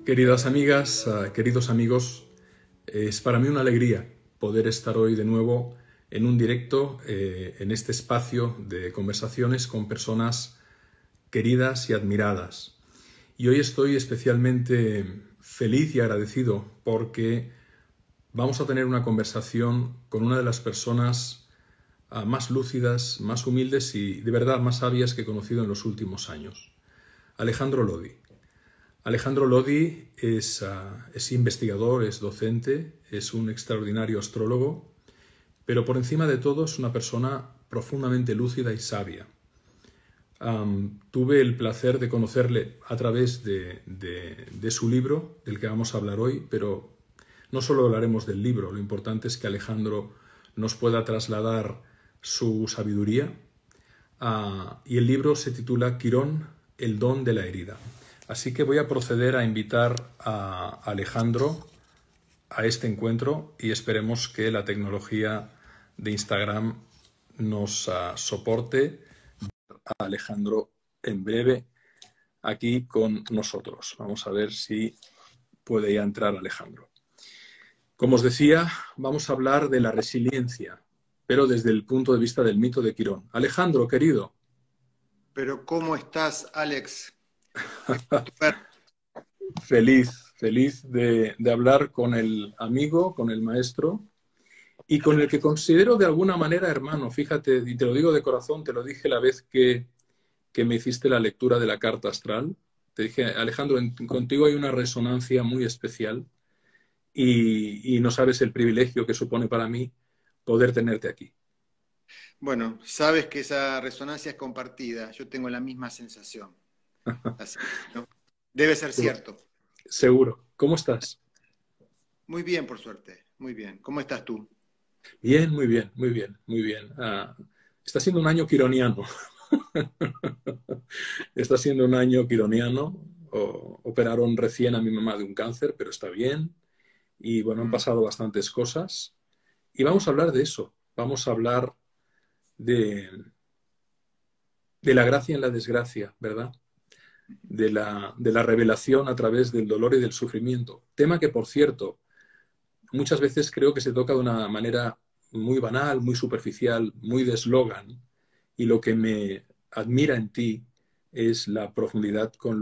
Queridas amigas, queridos amigos, es para mí una alegría poder estar hoy de nuevo en un directo, en este espacio de conversaciones con personas queridas y admiradas. Y hoy estoy especialmente feliz y agradecido porque vamos a tener una conversación con una de las personas más lúcidas, más humildes y de verdad más sabias que he conocido en los últimos años, Alejandro Lodi. Alejandro Lodi es investigador, es docente, es un extraordinario astrólogo, pero por encima de todo es una persona profundamente lúcida y sabia. Tuve el placer de conocerle a través de su libro, del que vamos a hablar hoy, pero no solo hablaremos del libro, lo importante es que Alejandro nos pueda trasladar su sabiduría. Y el libro se titula Quirón, el don de la herida. Así que voy a proceder a invitar a Alejandro a este encuentro y esperemos que la tecnología de Instagram nos soporte a Alejandro en breve aquí con nosotros. Vamos a ver si puede ya entrar Alejandro. Como os decía, vamos a hablar de la resiliencia, pero desde el punto de vista del mito de Quirón. Alejandro, querido. Pero ¿cómo estás, Alex? Feliz de hablar con el amigo, con el maestro y con el que considero de alguna manera hermano. Fíjate, y te lo digo de corazón, te lo dije la vez que me hiciste la lectura de la carta astral. Te dije, Alejandro, contigo hay una resonancia muy especial y no sabes el privilegio que supone para mí poder tenerte aquí. Bueno, sabes que esa resonancia es compartida. Yo tengo la misma sensación. Así, ¿no? Debe ser cierto. Seguro. ¿Cómo estás? Muy bien, por suerte. Muy bien. ¿Cómo estás tú? Bien, muy bien, muy bien, muy bien. Está siendo un año quironiano. Está siendo un año quironiano. Operaron recién a mi mamá de un cáncer, pero está bien. Y bueno, han Mm. pasado bastantes cosas. Y vamos a hablar de eso. Vamos a hablar de, de la gracia en la desgracia, ¿verdad? De la revelación a través del dolor y del sufrimiento. Tema que, por cierto, muchas veces creo que se toca de una manera muy banal, muy superficial, muy de eslogan. Y lo que me admira en ti es la profundidad con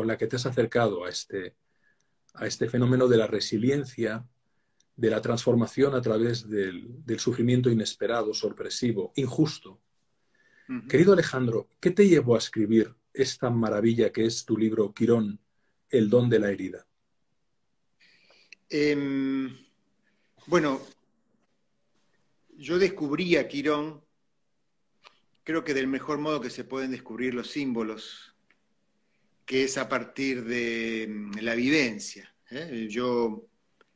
la que te has acercado a este fenómeno de la resiliencia, de la transformación a través del sufrimiento inesperado, sorpresivo, injusto. Ujú. Querido Alejandro, ¿qué te llevó a escribir esta maravilla que es tu libro Quirón, el don de la herida? Em, bueno, yo descubrí a Quirón, creo que del mejor modo que se pueden descubrir los símbolos, que es a partir de la vivencia. Yo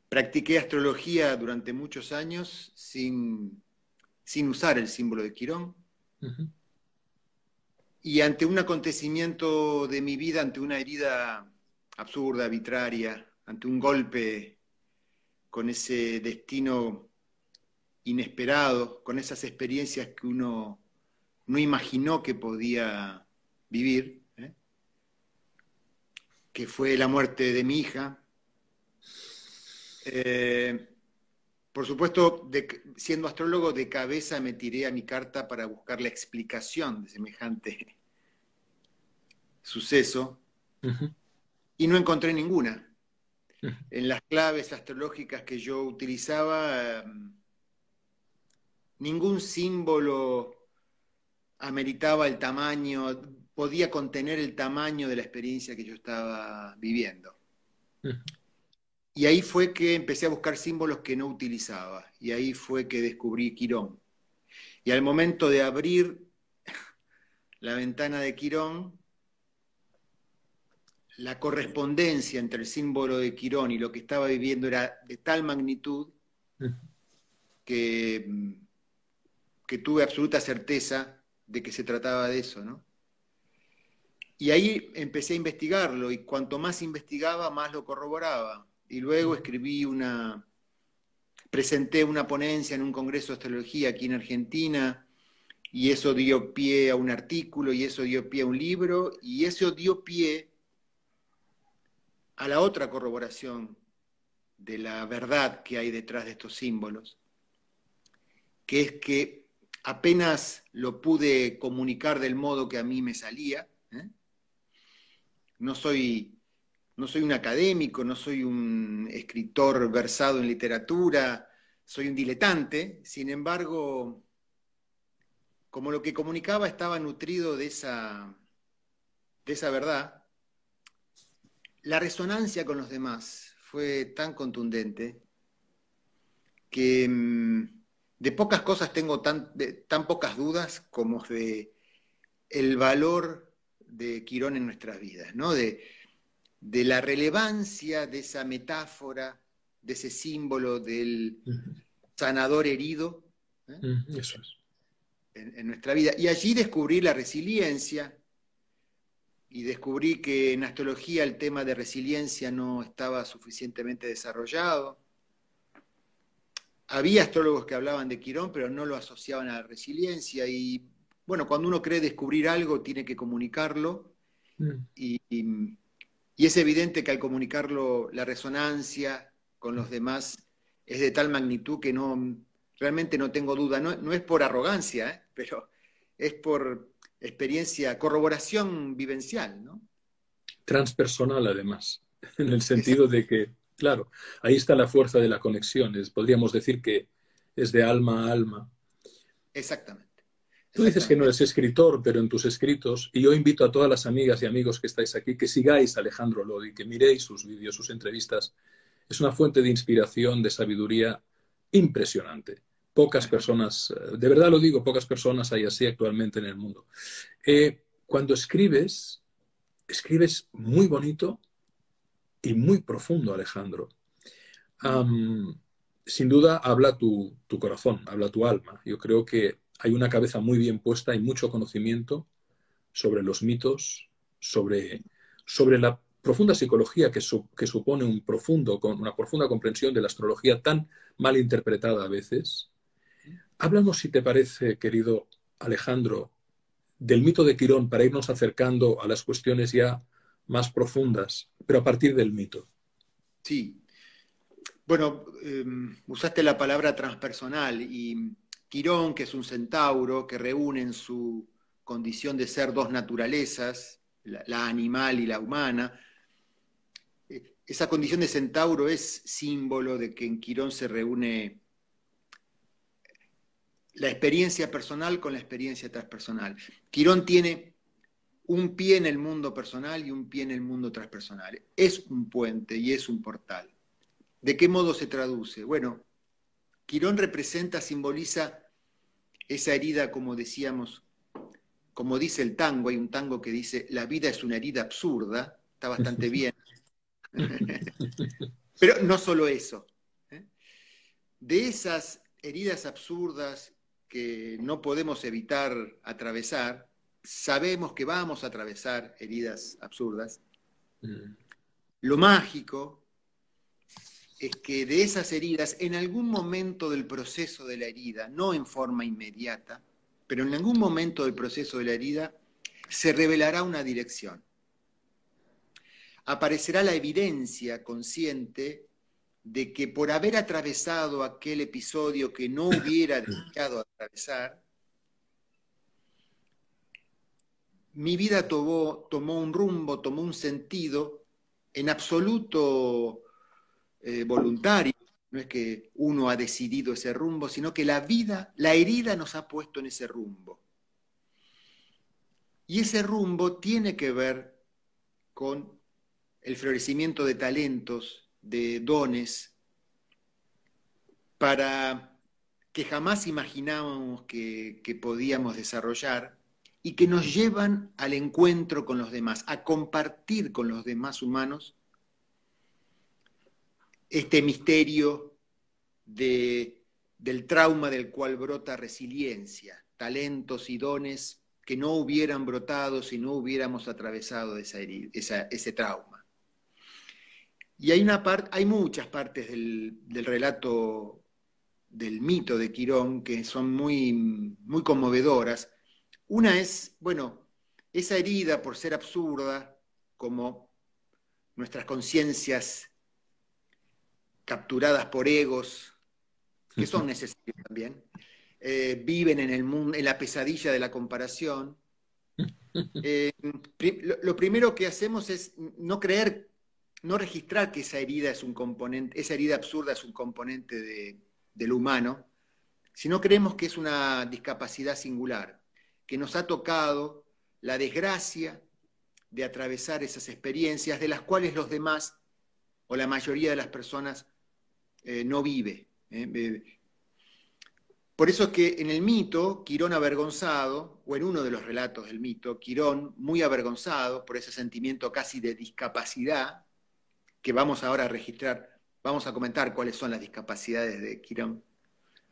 practiqué astrología durante muchos años sin usar el símbolo de Quirón. Ujú. Y ante un acontecimiento de mi vida, ante una herida absurda, arbitraria, ante un golpe con ese destino inesperado, con esas experiencias que uno no imaginó que podía vivir, que fue la muerte de mi hija. Eh, por supuesto, siendo astrólogo, de cabeza me tiré a mi carta para buscar la explicación de semejante suceso Ujú. y no encontré ninguna. Ujú. En las claves astrológicas que yo utilizaba, ningún símbolo ameritaba el tamaño, podía contener el tamaño de la experiencia que yo estaba viviendo. Ujú. Y ahí fue que empecé a buscar símbolos que no utilizaba, y ahí fue que descubrí Quirón. Y al momento de abrir la ventana de Quirón, la correspondencia entre el símbolo de Quirón y lo que estaba viviendo era de tal magnitud Ujú. que que tuve absoluta certeza de que se trataba de eso, ¿no? Y ahí empecé a investigarlo, y cuanto más investigaba, más lo corroboraba. Y luego presenté una ponencia en un congreso de astrología aquí en Argentina, y eso dio pie a un artículo, y eso dio pie a un libro, y eso dio pie a la otra corroboración de la verdad que hay detrás de estos símbolos, que es que apenas lo pude comunicar del modo que a mí me salía, no soy un académico, no soy un escritor versado en literatura, soy un diletante, sin embargo, como lo que comunicaba estaba nutrido de esa verdad, la resonancia con los demás fue tan contundente que de pocas cosas tengo tan pocas dudas como de el valor de Quirón en nuestras vidas, ¿no? De la relevancia de esa metáfora, de ese símbolo del sanador herido, Eso es. en nuestra vida. Y allí descubrí la resiliencia, y descubrí que en astrología el tema de resiliencia no estaba suficientemente desarrollado. Había astrólogos que hablaban de Quirón, pero no lo asociaban a la resiliencia. Y bueno, cuando uno cree descubrir algo, tiene que comunicarlo. Y es evidente que al comunicarlo, la resonancia con los demás es de tal magnitud que realmente no tengo duda. No es por arrogancia, pero es por experiencia, corroboración vivencial, ¿no? Transpersonal, además, en el sentido de que, claro, ahí está la fuerza de la conexión. Podríamos decir que es de alma a alma. Exactamente. Tú dices que no eres escritor, pero en tus escritos, y yo invito a todas las amigas y amigos que estáis aquí, que sigáis a Alejandro Lodi, que miréis sus vídeos, sus entrevistas. Es una fuente de inspiración, de sabiduría impresionante. Pocas personas, de verdad lo digo, pocas personas hay así actualmente en el mundo. Cuando escribes muy bonito y muy profundo, Alejandro. Sin duda habla tu corazón, habla tu alma. Yo creo que hay una cabeza muy bien puesta y mucho conocimiento sobre los mitos, sobre la profunda psicología que supone una profunda comprensión de la astrología tan mal interpretada a veces. Háblanos, si te parece, querido Alejandro, del mito de Quirón para irnos acercando a las cuestiones ya más profundas, pero a partir del mito. Sí. Bueno, usaste la palabra transpersonal y Quirón, que es un centauro que reúne en su condición de ser dos naturalezas, la animal y la humana. Esa condición de centauro es símbolo de que en Quirón se reúne la experiencia personal con la experiencia transpersonal. Quirón tiene un pie en el mundo personal y un pie en el mundo transpersonal. Es un puente y es un portal. ¿De qué modo se traduce? Bueno, Quirón representa, simboliza esa herida, como decíamos, como dice el tango, hay un tango que dice, la vida es una herida absurda, está bastante bien. Pero no solo eso. De esas heridas absurdas que no podemos evitar atravesar, sabemos que vamos a atravesar heridas absurdas. Lo mágico es que de esas heridas, en algún momento del proceso de la herida, no en forma inmediata, pero en algún momento del proceso de la herida, se revelará una dirección. Aparecerá la evidencia consciente de que por haber atravesado aquel episodio que no hubiera deseado atravesar, mi vida tomó un rumbo, tomó un sentido en absoluto voluntario. No es que uno ha decidido ese rumbo, sino que la vida, la herida nos ha puesto en ese rumbo. Y ese rumbo tiene que ver con el florecimiento de talentos, de dones, para que jamás imaginábamos que podíamos desarrollar y que nos llevan al encuentro con los demás, a compartir con los demás humanos este misterio del trauma del cual brota resiliencia, talentos y dones que no hubieran brotado si no hubiéramos atravesado ese trauma. Y hay muchas partes del relato del mito de Quirón que son muy, muy conmovedoras. Una es, bueno, esa herida por ser absurda, como nuestras conciencias capturadas por egos, que son necesarios también, viven en el mundo, en la pesadilla de la comparación. Lo primero que hacemos es no creer, no registrar que esa herida es un componente, esa herida absurda es un componente de lo humano, sino creemos que es una discapacidad singular, que nos ha tocado la desgracia de atravesar esas experiencias de las cuales los demás o la mayoría de las personas no vive. Por eso es que en el mito, Quirón avergonzado, o en uno de los relatos del mito, Quirón muy avergonzado por ese sentimiento casi de discapacidad, que vamos ahora a registrar, vamos a comentar cuáles son las discapacidades de Quirón,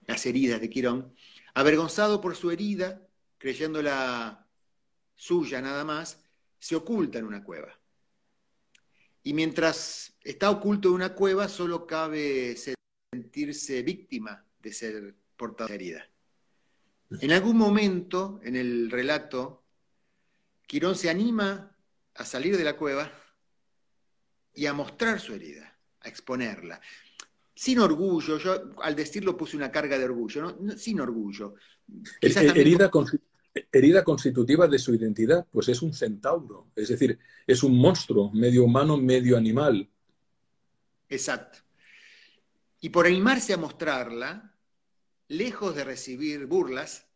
las heridas de Quirón, avergonzado por su herida, creyéndola suya nada más, se oculta en una cueva. Y mientras está oculto en una cueva, solo cabe sentirse víctima de ser portador de herida. En algún momento, en el relato, Quirón se anima a salir de la cueva y a mostrar su herida, a exponerla. Sin orgullo, yo al decirlo puse una carga de orgullo, ¿no? Sin orgullo. Herida constitutiva de su identidad, pues es un centauro, es decir, es un monstruo, medio humano, medio animal. Exacto. Y por animarse a mostrarla, lejos de recibir burlas,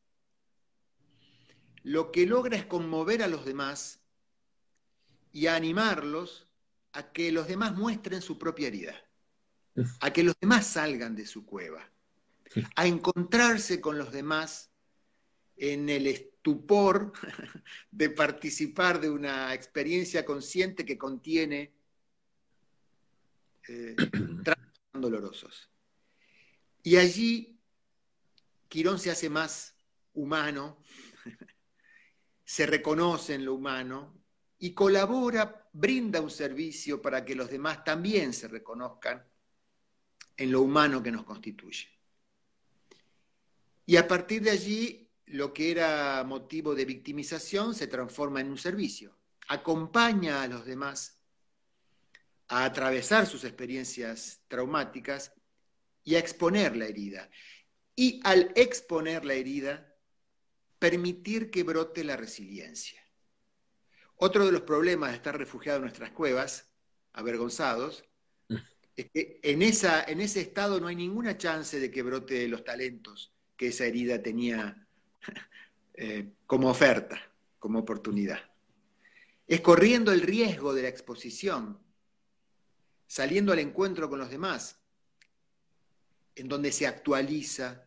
lo que logra es conmover a los demás y a animarlos a que los demás muestren su propia herida, a que los demás salgan de su cueva, a encontrarse con los demás en el estupor de participar de una experiencia consciente que contiene traumas dolorosos. Y allí Quirón se hace más humano, se reconoce en lo humano y colabora, brinda un servicio para que los demás también se reconozcan en lo humano que nos constituye. Y a partir de allí, lo que era motivo de victimización se transforma en un servicio. Acompaña a los demás a atravesar sus experiencias traumáticas y a exponer la herida. Y al exponer la herida, permitir que brote la resiliencia. Otro de los problemas de estar refugiados en nuestras cuevas, avergonzados, es que en ese estado no hay ninguna chance de que brote los talentos que esa herida tenía como oferta, como oportunidad. Es corriendo el riesgo de la exposición, saliendo al encuentro con los demás, en donde se actualiza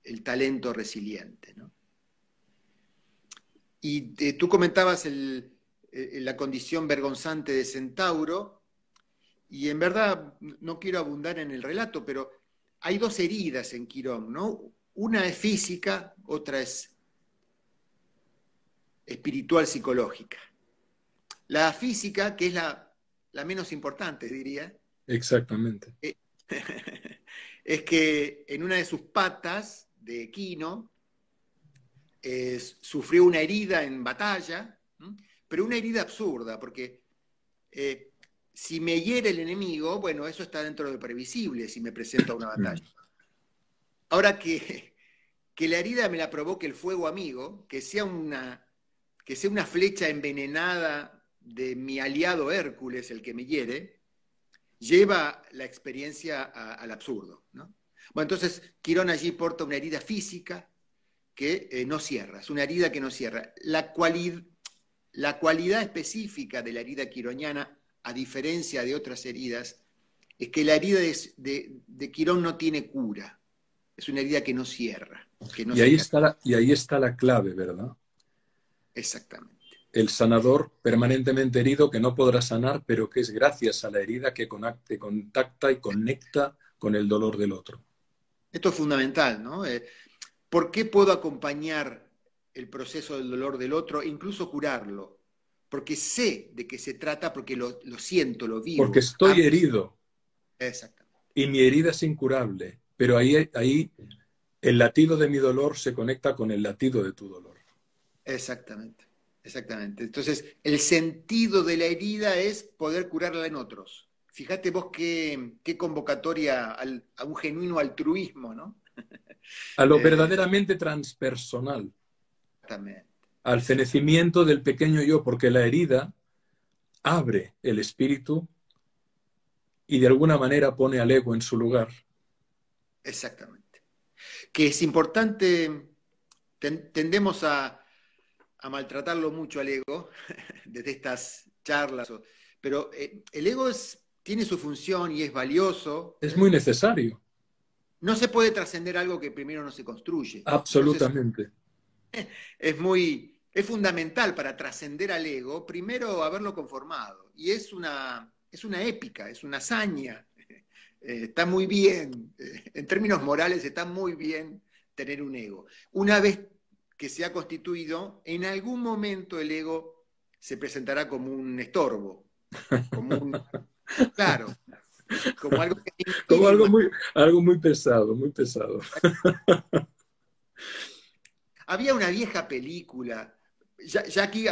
el talento resiliente, ¿no? Y tú comentabas la condición vergonzante de Centauro, y en verdad no quiero abundar en el relato, pero hay dos heridas en Quirón, ¿no? Una es física, otra es espiritual psicológica. La física, que es la menos importante, diría. Exactamente. Es que en una de sus patas de Quino sufrió una herida en batalla, pero una herida absurda, porque si me hiere el enemigo, bueno, eso está dentro de lo previsible si me presento a una batalla. Ahora que la herida me la provoque el fuego amigo, que sea una flecha envenenada de mi aliado Hércules, el que me hiere, lleva la experiencia al absurdo, ¿no? Bueno, entonces Quirón allí porta una herida física que no cierra, es una herida que no cierra. La cualidad específica de la herida quironiana, a diferencia de otras heridas, es que la herida de Quirón no tiene cura, es una herida que no cierra. Que no y ahí está la clave, ¿verdad? Exactamente. El sanador permanentemente herido que no podrá sanar, pero que es gracias a la herida que contacta y conecta con el dolor del otro. Esto es fundamental, ¿no? ¿Por qué puedo acompañar el proceso del dolor del otro e incluso curarlo? Porque sé de qué se trata, porque lo siento, lo vivo. Porque estoy herido. Exactamente. Y mi herida es incurable, pero ahí el latido de mi dolor se conecta con el latido de tu dolor. Exactamente. exactamente. Entonces, el sentido de la herida es poder curarla en otros. Fíjate vos qué convocatoria a un genuino altruismo, ¿no? A lo Eh, verdaderamente transpersonal, exactamente, al exactamente, fenecimiento del pequeño yo, porque la herida abre el espíritu y de alguna manera pone al ego en su lugar. exactamente. Que es importante, tendemos a maltratarlo mucho al ego desde estas charlas, pero el ego tiene su función y es valioso. Es muy necesario, No se puede trascender algo que primero no se construye. Entonces, absolutamente. es fundamental para trascender al ego, primero haberlo conformado. Y es una épica, es una hazaña. Está muy bien, en términos morales está muy bien tener un ego. Una vez que se ha constituido, en algún momento el ego se presentará como un estorbo, como un, claro, como algo que Como impide y algo muy pesado, muy pesado. había una vieja película, ya aquí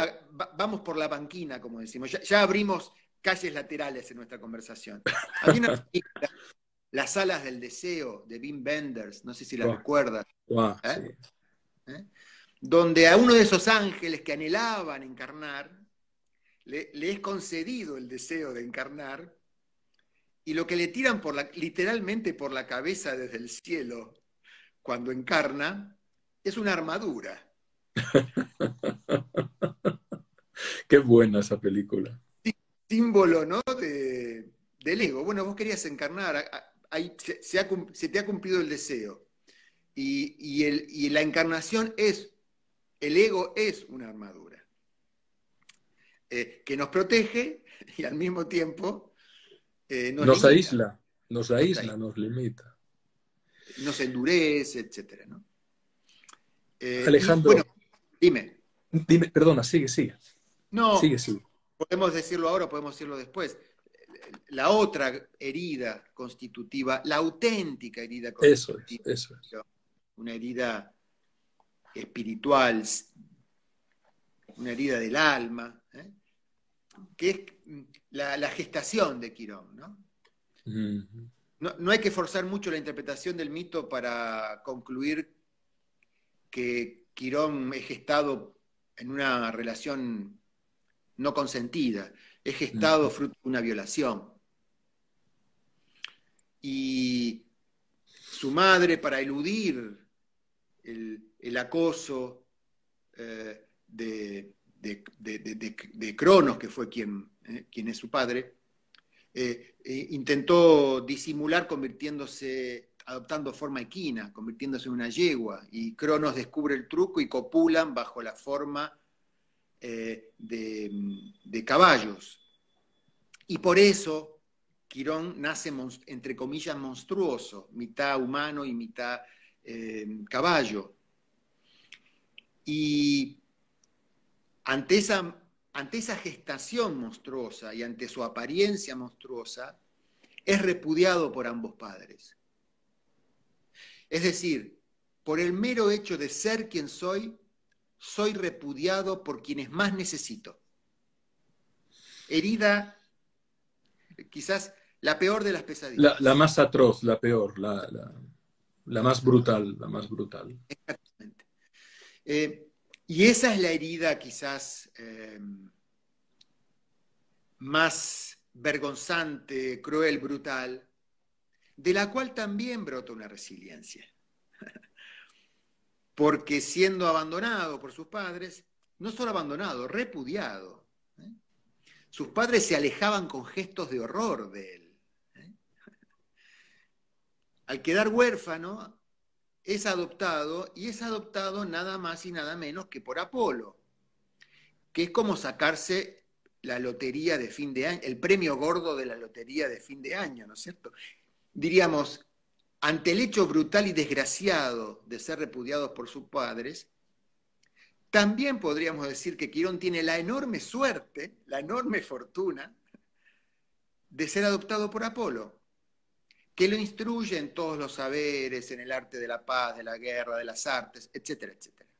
vamos por la banquina, como decimos, ya abrimos calles laterales en nuestra conversación. Había una película, Las alas del deseo, de Wim Wenders, no sé si la Guau, recuerdas, guau, ¿eh? sí. ¿Eh? Donde a uno de esos ángeles que anhelaban encarnar, le es concedido el deseo de encarnar, y lo que le tiran literalmente por la cabeza desde el cielo cuando encarna es una armadura. Qué buena esa película. Símbolo, ¿no? Del ego. Bueno, vos querías encarnar, ahí se te ha cumplido el deseo. Y la encarnación el ego es una armadura que nos protege y al mismo tiempo nos Nos limita, aísla, nos limita. nos endurece, etc. ¿No? Y bueno, Alejandro, dime. dime, perdona, sigue, sigue, sigue, No, sigue. podemos decirlo ahora, podemos decirlo después. La otra herida constitutiva, la auténtica herida Eso es, constitutiva, eso es. una herida espiritual, una herida del alma, que es la gestación de Quirón, ¿no? Mm. No hay que forzar mucho la interpretación del mito para concluir que Quirón es gestado en una relación no consentida, es gestado Mm. fruto de una violación. Y su madre, para eludir el acoso de Cronos, que fue quien es su padre, intentó disimular adoptando forma equina, convirtiéndose en una yegua, y Cronos descubre el truco y copulan bajo la forma de caballos. Y por eso Quirón nace, entre comillas, monstruoso, mitad humano y mitad caballo. Y ante esa gestación monstruosa y ante su apariencia monstruosa, es repudiado por ambos padres. Es decir, por el mero hecho de ser quien soy repudiado por quienes más necesito. Herida, quizás la peor de las La pesadillas. más atroz, la peor, la más brutal, la más brutal. Exactamente. Y esa es la herida quizás más vergonzante, cruel, brutal, de la cual también brota una resiliencia. Porque siendo abandonado por sus padres, no solo abandonado, repudiado, sus padres se alejaban con gestos de horror de él. Al quedar huérfano, es adoptado, y es adoptado nada más y nada menos que por Apolo, que es como sacarse la lotería de fin de año, el premio gordo de la lotería de fin de año, ¿no es cierto? Diríamos, ante el hecho brutal y desgraciado de ser repudiados por sus padres, también podríamos decir que Quirón tiene la enorme suerte, la enorme fortuna de ser adoptado por Apolo, que lo instruye en todos los saberes, en el arte de la paz, de la guerra, de las artes, etcétera, etcétera.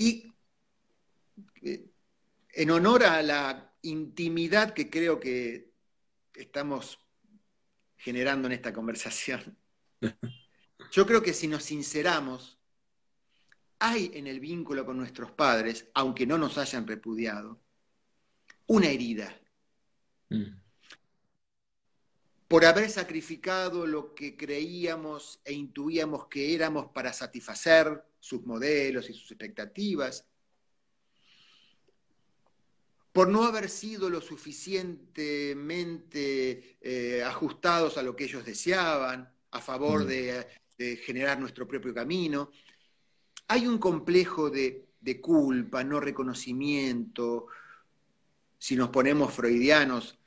Y en honor a la intimidad que creo que estamos generando en esta conversación, yo creo que si nos sinceramos, hay en el vínculo con nuestros padres, aunque no nos hayan repudiado, una herida. Por haber sacrificado lo que creíamos e intuíamos que éramos para satisfacer sus modelos y sus expectativas, por no haber sido lo suficientemente ajustados a lo que ellos deseaban, a favor de generar nuestro propio camino. Hay un complejo de culpa, no reconocimiento. Si nos ponemos freudianos,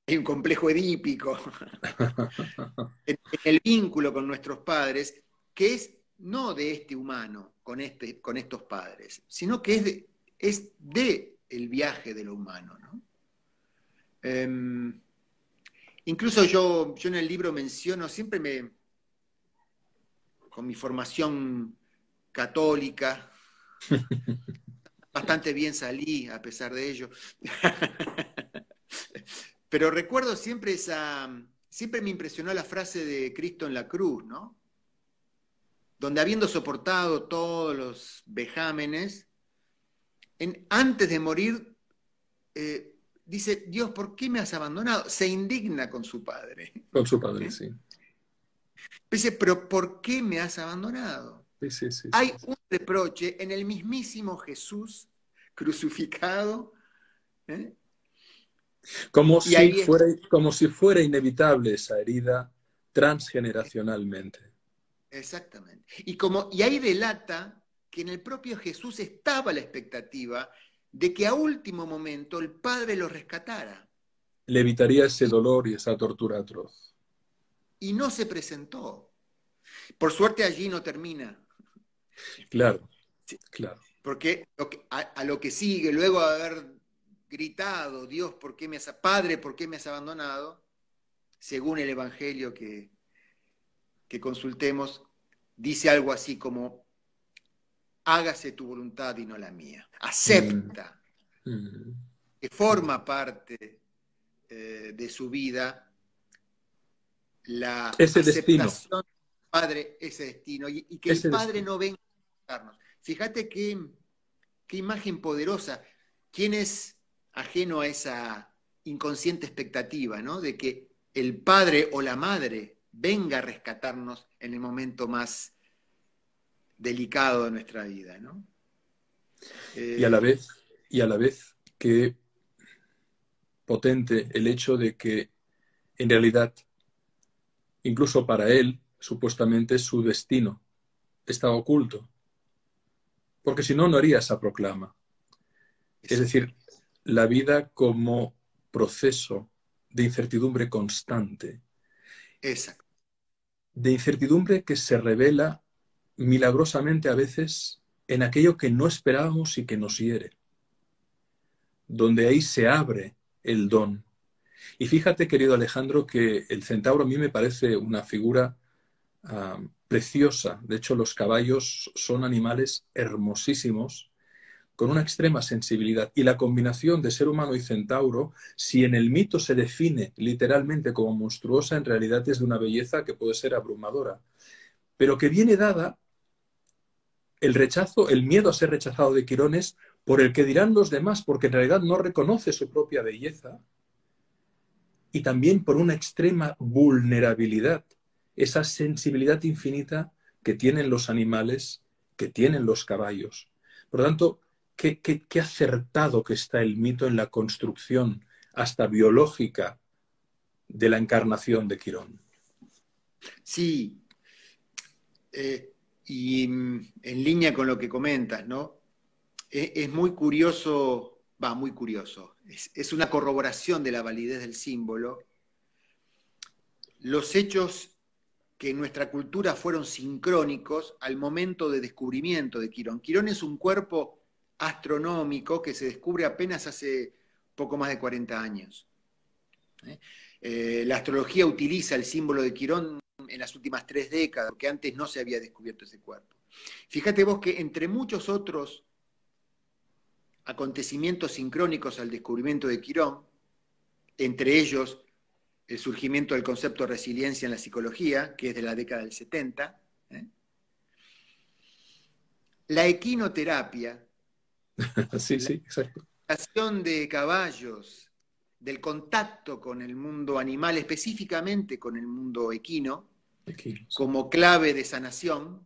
hay un complejo edípico en el vínculo con nuestros padres, que es no de este humano con estos padres, sino que es de el viaje de lo humano, ¿no? Incluso yo en el libro menciono, con mi formación católica, bastante bien salí a pesar de ello, pero recuerdo siempre me impresionó la frase de Cristo en la cruz, ¿no? Donde habiendo soportado todos los vejámenes, antes de morir, dice, Dios, ¿por qué me has abandonado? Se indigna con su padre. Con su padre, sí. Dice, pero ¿por qué me has abandonado? Sí. Hay un reproche en el mismísimo Jesús crucificado. Como si fuera inevitable esa herida transgeneracionalmente. Exactamente. Y ahí delata que en el propio Jesús estaba la expectativa de que a último momento el Padre lo rescatara. Le evitaría ese dolor y esa tortura atroz. Y no se presentó. Por suerte allí no termina. Claro. Porque a lo que sigue, luego de haber gritado, Dios, Padre, ¿por qué me has abandonado? Según el Evangelio que consultemos, dice algo así como, hágase tu voluntad y no la mía. Acepta que forma parte de su vida la aceptación del Padre, ese destino, y que el Padre no venga a buscarnos. Fíjate qué imagen poderosa. ¿Quién es ajeno a esa inconsciente expectativa, ¿no? De que el padre o la madre venga a rescatarnos en el momento más delicado de nuestra vida, ¿no? Y a la vez que potente el hecho de que en realidad, incluso para él, supuestamente su destino estaba oculto. Porque si no, no haría esa proclama. Es decir, la vida como proceso de incertidumbre constante. Exacto. De incertidumbre que se revela milagrosamente a veces en aquello que no esperábamos y que nos hiere. Donde ahí se abre el don. Y fíjate, querido Alejandro, que el centauro a mí me parece una figura preciosa. De hecho, los caballos son animales hermosísimos, con una extrema sensibilidad. Y la combinación de ser humano y centauro, si en el mito se define literalmente como monstruosa, en realidad es de una belleza que puede ser abrumadora, pero que viene dada el rechazo, el miedo a ser rechazado de Quirones por el que dirán los demás, porque en realidad no reconoce su propia belleza, y también por una extrema vulnerabilidad, esa sensibilidad infinita que tienen los animales, que tienen los caballos. Por lo tanto, qué acertado que está el mito en la construcción hasta biológica de la encarnación de Quirón. Sí, y en línea con lo que comentas, ¿no? Es muy curioso, muy curioso, es una corroboración de la validez del símbolo, los hechos que en nuestra cultura fueron sincrónicos al momento de descubrimiento de Quirón. Quirón es un cuerpo astronómico que se descubre apenas hace poco más de 40 años. La astrología utiliza el símbolo de Quirón en las últimas 3 décadas, porque antes no se había descubierto ese cuerpo. Fíjate vos que entre muchos otros acontecimientos sincrónicos al descubrimiento de Quirón, entre ellos el surgimiento del concepto de resiliencia en la psicología, que es de la década del 70, la equinoterapia, Sí, sí, exacto. la acción de caballos, del contacto con el mundo animal, específicamente con el mundo equino, Aquí, sí. como clave de sanación.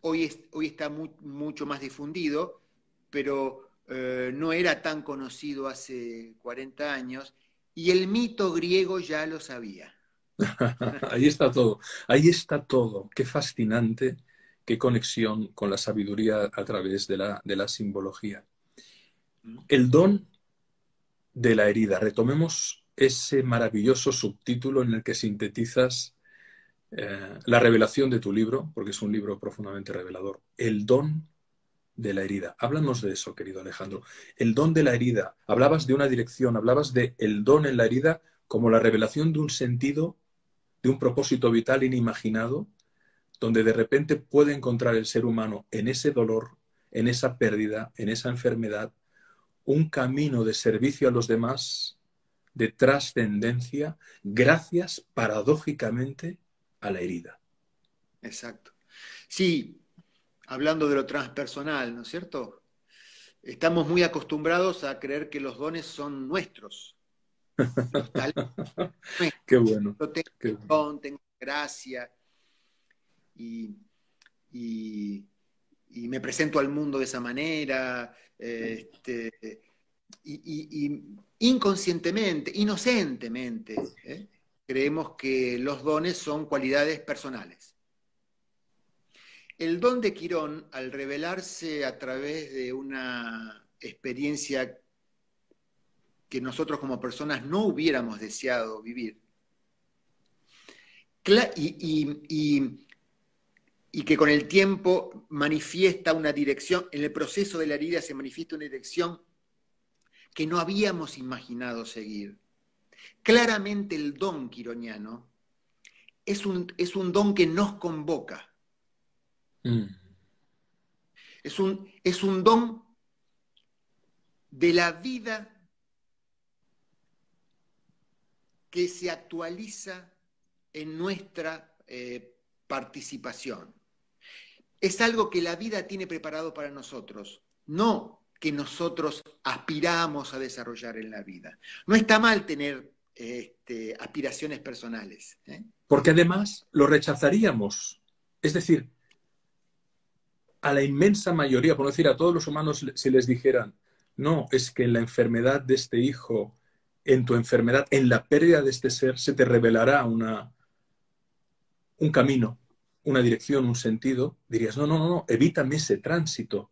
Hoy está mucho más difundido, pero no era tan conocido hace 40 años, y el mito griego ya lo sabía. Ahí está todo, ahí está todo. Qué fascinante, qué conexión con la sabiduría a través de la simbología. El don de la herida. Retomemos ese maravilloso subtítulo en el que sintetizas la revelación de tu libro, porque es un libro profundamente revelador. El don de la herida. Háblanos de eso, querido Alejandro. El don de la herida. Hablabas de una dirección, hablabas de el don en la herida como la revelación de un sentido, de un propósito vital inimaginado, donde de repente puede encontrar el ser humano en ese dolor, en esa pérdida, en esa enfermedad, un camino de servicio a los demás, de trascendencia, gracias paradójicamente a la herida. Exacto. Sí, hablando de lo transpersonal, ¿no es cierto? Estamos muy acostumbrados a creer que los dones son nuestros, los talentos nuestros. Qué bueno, Yo tengo qué bueno. don, tengo gracia y, y- y me presento al mundo de esa manera, y inconscientemente, inocentemente, creemos que los dones son cualidades personales. El don de Quirón, al revelarse a través de una experiencia que nosotros como personas no hubiéramos deseado vivir, y que con el tiempo manifiesta una dirección, en el proceso de la herida se manifiesta una dirección que no habíamos imaginado seguir. Claramente el don quironiano es un don que nos convoca, es un don de la vida que se actualiza en nuestra participación. Es algo que la vida tiene preparado para nosotros, no que nosotros aspiramos a desarrollar en la vida. No está mal tener aspiraciones personales. Porque además lo rechazaríamos. Es decir, a la inmensa mayoría, por no decir a todos los humanos, si les dijeran, no, es que en la enfermedad de este hijo, en tu enfermedad, en la pérdida de este ser, se te revelará un camino, una dirección, un sentido, dirías, no, no, no, no, evítame ese tránsito,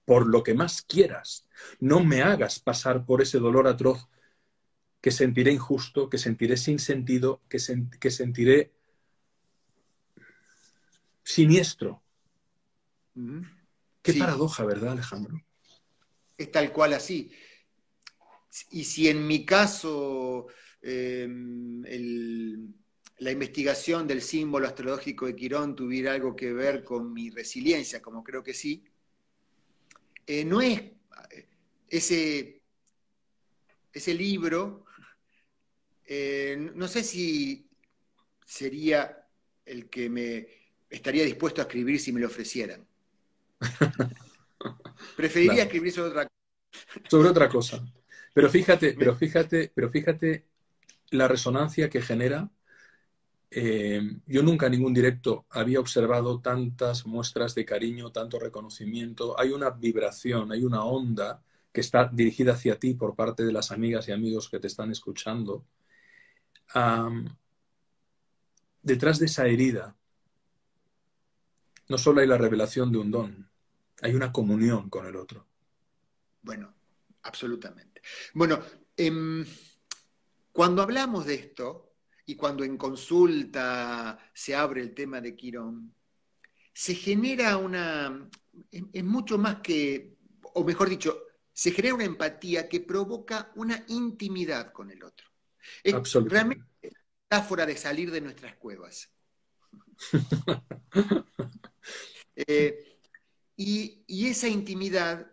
por lo que más quieras. No me hagas pasar por ese dolor atroz que sentiré injusto, que sentiré sin sentido, que sentiré siniestro. Qué Sí, paradoja, ¿verdad, Alejandro? es tal cual así. Y si en mi caso la investigación del símbolo astrológico de Quirón tuviera algo que ver con mi resiliencia, como creo que sí, no es ese libro, no sé si sería el que me estaría dispuesto a escribir si me lo ofrecieran. Preferiría Claro. escribir sobre otra cosa. Sobre otra cosa. Pero fíjate la resonancia que genera. Yo nunca en ningún directo había observado tantas muestras de cariño, tanto reconocimiento. Hay una vibración, hay una onda que está dirigida hacia ti por parte de las amigas y amigos que te están escuchando. Detrás de esa herida no solo hay la revelación de un don, hay una comunión con el otro. Bueno, absolutamente. Bueno, cuando hablamos de esto y cuando en consulta se abre el tema de Quirón, se genera es mucho más que, o mejor dicho, se genera una empatía que provoca una intimidad con el otro. Es realmente Absolutamente. metáfora de salir de nuestras cuevas. Y esa intimidad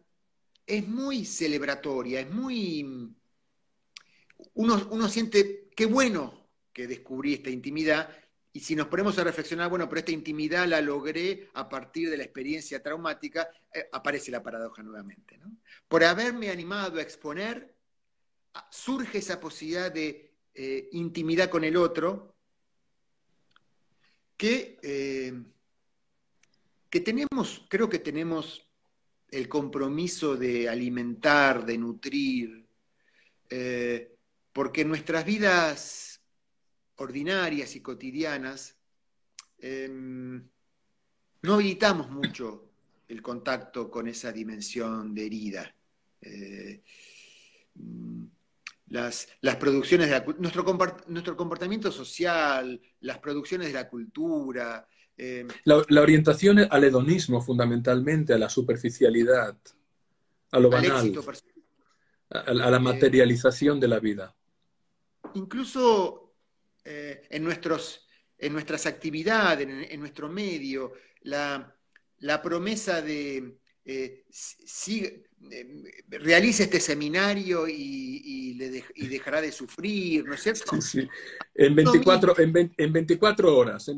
es muy celebratoria, es muy... Uno siente, qué bueno que descubrí esta intimidad, y si nos ponemos a reflexionar, bueno, pero esta intimidad la logré a partir de la experiencia traumática, aparece la paradoja nuevamente, ¿no? Por haberme animado a exponer, surge esa posibilidad de intimidad con el otro, que tenemos, creo que tenemos el compromiso de alimentar, de nutrir, porque en nuestras vidas ordinarias y cotidianas no habilitamos mucho el contacto con esa dimensión de herida. Las producciones de nuestro comportamiento social, las producciones de la cultura. La orientación al hedonismo, fundamentalmente, a la superficialidad, a lo Al banal, éxito personal. a la materialización de la vida. Incluso en nuestras actividades, en nuestro medio, la promesa de realice este seminario y dejará de sufrir, ¿no es cierto? Sí, sí. En 24 horas, en 24 horas.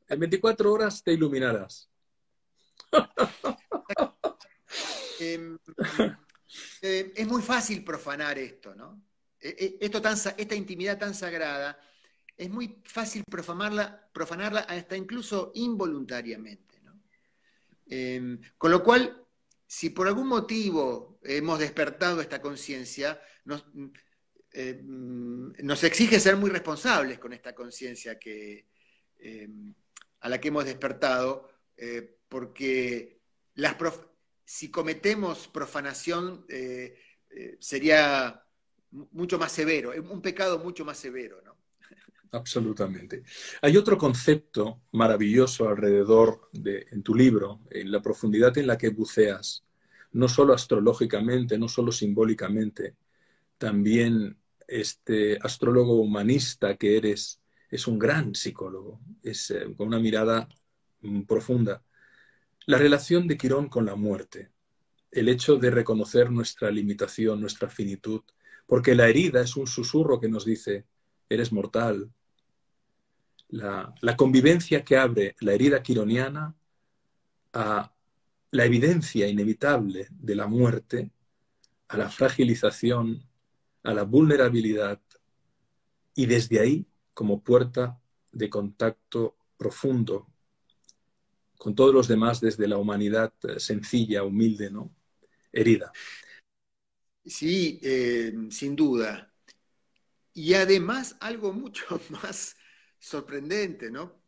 En 24 horas te iluminarás. Es muy fácil profanar esto, ¿no? Esta intimidad tan sagrada, es muy fácil profanarla hasta incluso involuntariamente, ¿no? Con lo cual, si por algún motivo hemos despertado esta conciencia, nos exige ser muy responsables con esta conciencia a la que hemos despertado, porque si cometemos profanación sería mucho más severo, un pecado mucho más severo, ¿no? Absolutamente. Hay otro concepto maravilloso alrededor en tu libro, en la profundidad en la que buceas, no solo astrológicamente, no solo simbólicamente, también este astrólogo humanista que eres, es un gran psicólogo, con una mirada profunda. La relación de Quirón con la muerte, el hecho de reconocer nuestra limitación, nuestra finitud, porque la herida es un susurro que nos dice, eres mortal. La convivencia que abre la herida quironiana a la evidencia inevitable de la muerte, a la fragilización, a la vulnerabilidad, y desde ahí como puerta de contacto profundo con todos los demás desde la humanidad sencilla, humilde, ¿no? Herida. Sí, sin duda. Y además algo mucho más sorprendente, ¿no?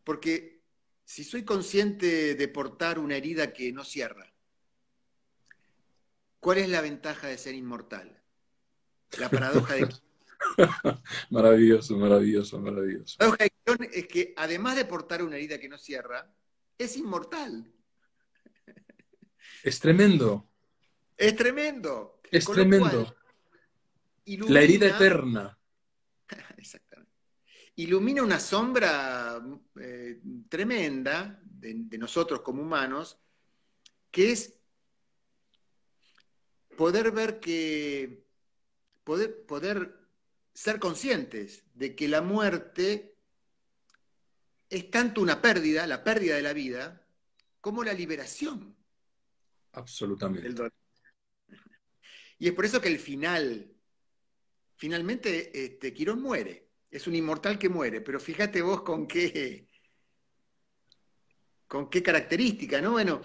Porque si soy consciente de portar una herida que no cierra, ¿cuál es la ventaja de ser inmortal? La paradoja de Maravilloso, maravilloso, maravilloso. La paradoja de Quirón es que además de portar una herida que no cierra, es inmortal. Es tremendo. Es tremendo. Es Con lo tremendo. cual La herida ilumina, eterna. exactamente, ilumina una sombra tremenda de nosotros como humanos, que es poder ver que, poder ser conscientes de que la muerte es tanto una pérdida, la pérdida de la vida, como la liberación del Absolutamente. dolor. Y es por eso que finalmente Quirón muere, es un inmortal que muere, pero fíjate vos con qué característica, ¿no? Bueno,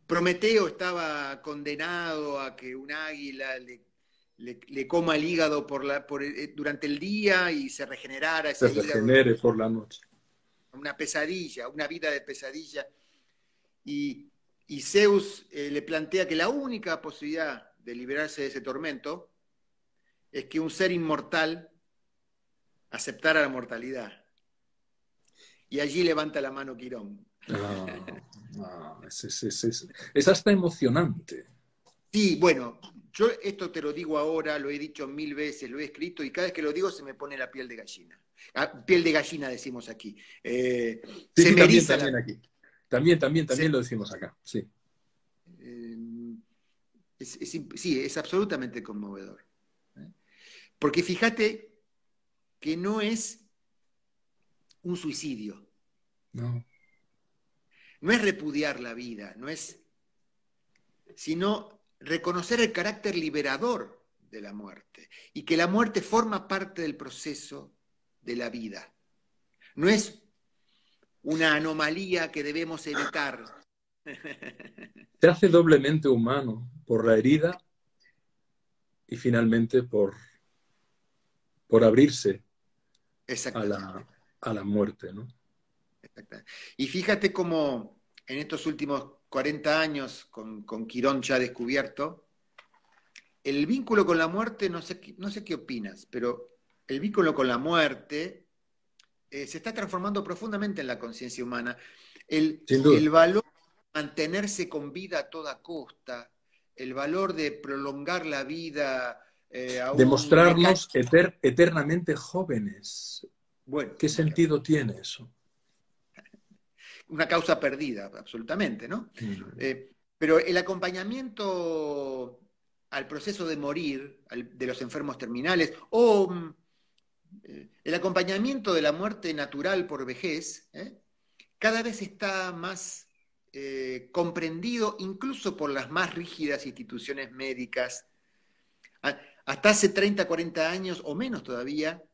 Prometeo estaba condenado a que un águila le coma el hígado durante el día y se regenerara Se ese hígado. regenere por la noche. Una pesadilla, una vida de pesadilla. Y Zeus le plantea que la única posibilidad de liberarse de ese tormento es que un ser inmortal aceptara la mortalidad. Y allí levanta la mano Quirón. Es hasta emocionante. Sí, bueno, yo esto te lo digo ahora, lo he dicho 1000 veces, lo he escrito y cada vez que lo digo se me pone la piel de gallina. Piel de gallina decimos aquí. Sí, también aquí. También lo decimos acá, sí. Sí, es absolutamente conmovedor. Porque fíjate que no es un suicidio. No. No es repudiar la vida, no es, sino reconocer el carácter liberador de la muerte y que la muerte forma parte del proceso de la vida. No es una anomalía que debemos evitar. Se hace doblemente humano por la herida y finalmente por abrirse a la muerte, ¿no? Exactamente. Y fíjate cómo en estos últimos 40 años, con Quirón ya descubierto, el vínculo con la muerte, no sé qué opinas, pero el vínculo con la muerte se está transformando profundamente en la conciencia humana. Sin duda. El valor de mantenerse con vida a toda costa, el valor de prolongar la vida De mostrarnos eternamente jóvenes. Bueno, ¿Qué sentido tiene eso? una causa perdida, absolutamente, ¿no? Pero el acompañamiento al proceso de morir de los enfermos terminales o el acompañamiento de la muerte natural por vejez, cada vez está más comprendido incluso por las más rígidas instituciones médicas. Hasta hace 30, 40 años o menos todavía,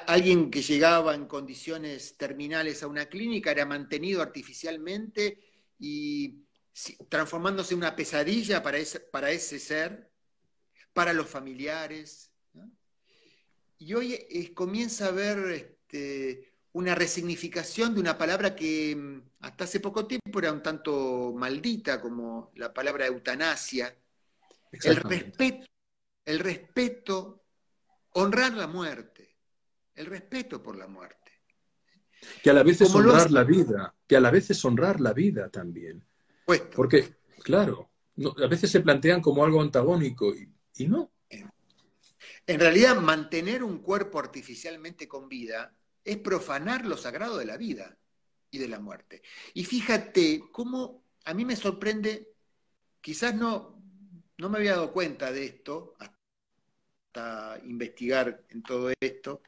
alguien que llegaba en condiciones terminales a una clínica era mantenido artificialmente y transformándose en una pesadilla para ese ser, para los familiares, ¿no? Y hoy comienza a haber una resignificación de una palabra que hasta hace poco tiempo era un tanto maldita, como la palabra eutanasia. El respeto, honrar la muerte, el respeto por la muerte. Que a la vez es honrar la vida, que a la vez es honrar la vida también. Puesto. Porque, claro, a veces se plantean como algo antagónico y no. En realidad, mantener un cuerpo artificialmente con vida es profanar lo sagrado de la vida y de la muerte. Y fíjate cómo a mí me sorprende, quizás no me había dado cuenta de esto hasta investigar en todo esto,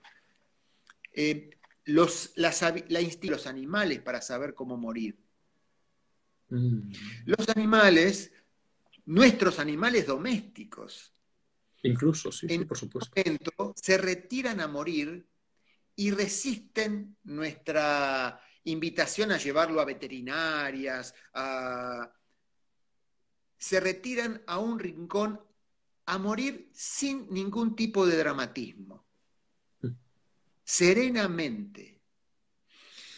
la instinto de los animales para saber cómo morir. Los animales, nuestros animales domésticos, incluso, sí, por supuesto. En un momento se retiran a morir y resisten nuestra invitación a llevarlo a veterinarias, se retiran a un rincón a morir sin ningún tipo de dramatismo, serenamente.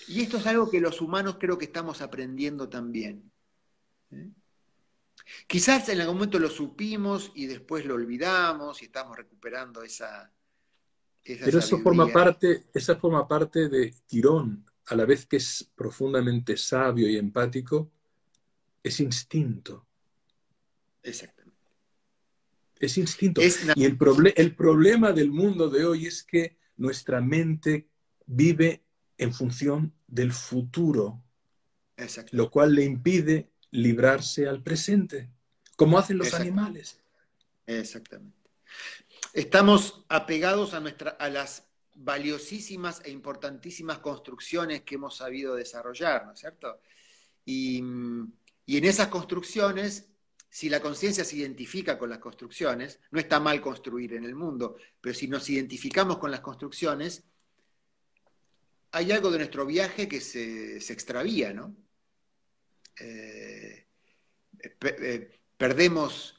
Y esto es algo que los humanos creo que estamos aprendiendo también. Quizás en algún momento lo supimos y después lo olvidamos y estamos recuperando esa Pero eso forma parte de Quirón, a la vez que es profundamente sabio y empático, es instinto. Exactamente. Es instinto. Y el problema del mundo de hoy es que nuestra mente vive en función del futuro, lo cual le impide librarse al presente, como hacen los animales. Exactamente. Estamos apegados a las valiosísimas e importantísimas construcciones que hemos sabido desarrollar, ¿no es cierto? Y en esas construcciones, si la conciencia se identifica con las construcciones, no está mal construir en el mundo, pero si nos identificamos con las construcciones, hay algo de nuestro viaje que se extravía, ¿no? Perdemos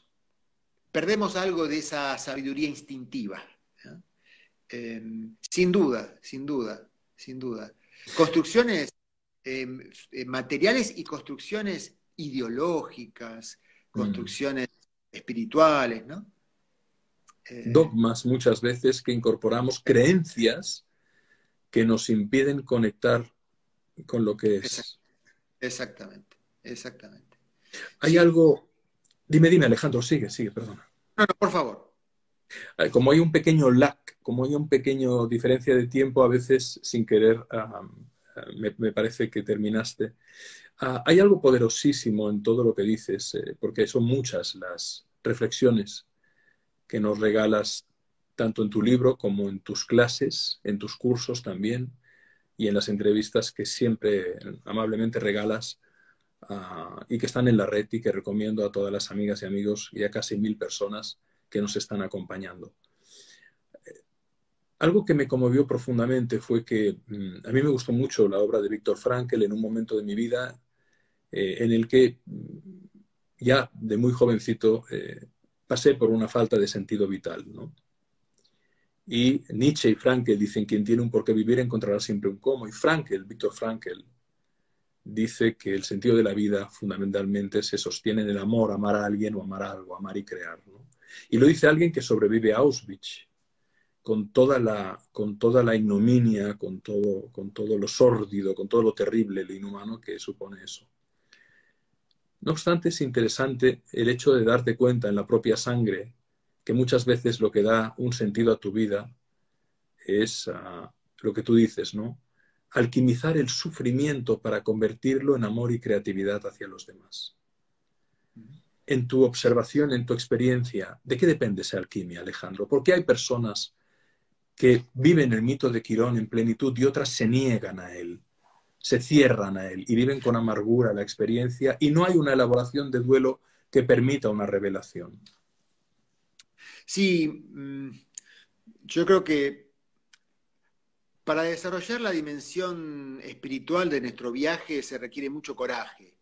algo de esa sabiduría instintiva, ¿no? Sin duda. Construcciones materiales y construcciones ideológicas, construcciones espirituales, ¿no? Dogmas muchas veces que incorporamos, creencias que nos impiden conectar con lo que es. Exactamente. Hay algo... Dime, Alejandro, sigue, perdona. No, por favor. Como hay un pequeño lag, como hay un pequeño diferencia de tiempo, a veces sin querer me parece que terminaste. Hay algo poderosísimo en todo lo que dices, porque son muchas las reflexiones que nos regalas tanto en tu libro como en tus clases, en tus cursos también, y en las entrevistas que siempre amablemente regalas y que están en la red y que recomiendo a todas las amigas y amigos y a casi 1000 personas que nos están acompañando. Algo que me conmovió profundamente fue que a mí me gustó mucho la obra de Viktor Frankl en un momento de mi vida en el que ya de muy jovencito pasé por una falta de sentido vital, ¿no? Y Nietzsche y Frankl dicen, quien tiene un porqué vivir encontrará siempre un cómo. Y Frankl, Viktor Frankl, dice que el sentido de la vida fundamentalmente se sostiene en el amor, amar a alguien o amar a algo, amar y crear, ¿no? Y lo dice alguien que sobrevive a Auschwitz, con toda la ignominia, con todo lo sórdido, con todo lo terrible, lo inhumano que supone eso. No obstante, es interesante el hecho de darte cuenta en la propia sangre que muchas veces lo que da un sentido a tu vida es lo que tú dices, ¿no? Alquimizar el sufrimiento para convertirlo en amor y creatividad hacia los demás. En tu observación, en tu experiencia, ¿de qué depende esa alquimia, Alejandro? ¿Por qué hay personas que viven el mito de Quirón en plenitud y otras se niegan a él, se cierran a él y viven con amargura la experiencia y no hay una elaboración de duelo que permita una revelación? Sí, yo creo que para desarrollar la dimensión espiritual de nuestro viaje se requiere mucho coraje,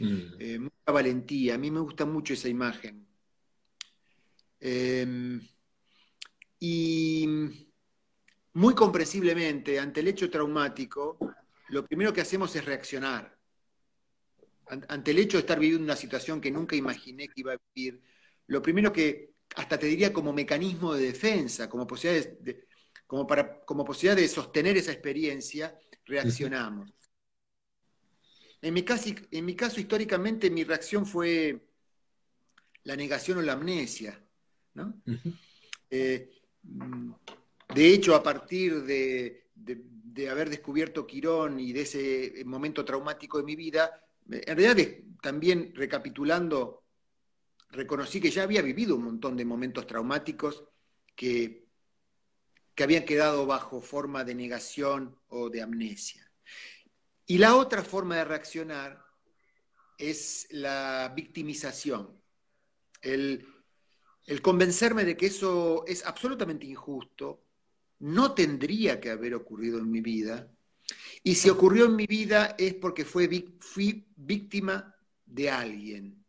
mucha valentía. A mí me gusta mucho esa imagen. Y muy comprensiblemente, ante el hecho traumático, lo primero que hacemos es reaccionar. Ante el hecho de estar viviendo una situación que nunca imaginé que iba a vivir, lo primero que, hasta te diría como mecanismo de defensa, como posibilidad como posibilidad de sostener esa experiencia, reaccionamos. En mi caso, históricamente, mi reacción fue la negación o la amnesia, ¿no? De hecho, a partir de haber descubierto Quirón y de ese momento traumático de mi vida, en realidad también recapitulando, reconocí que ya había vivido un montón de momentos traumáticos que habían quedado bajo forma de negación o de amnesia. Y la otra forma de reaccionar es la victimización, el convencerme de que eso es absolutamente injusto, no tendría que haber ocurrido en mi vida, y si ocurrió en mi vida es porque fui víctima de alguien.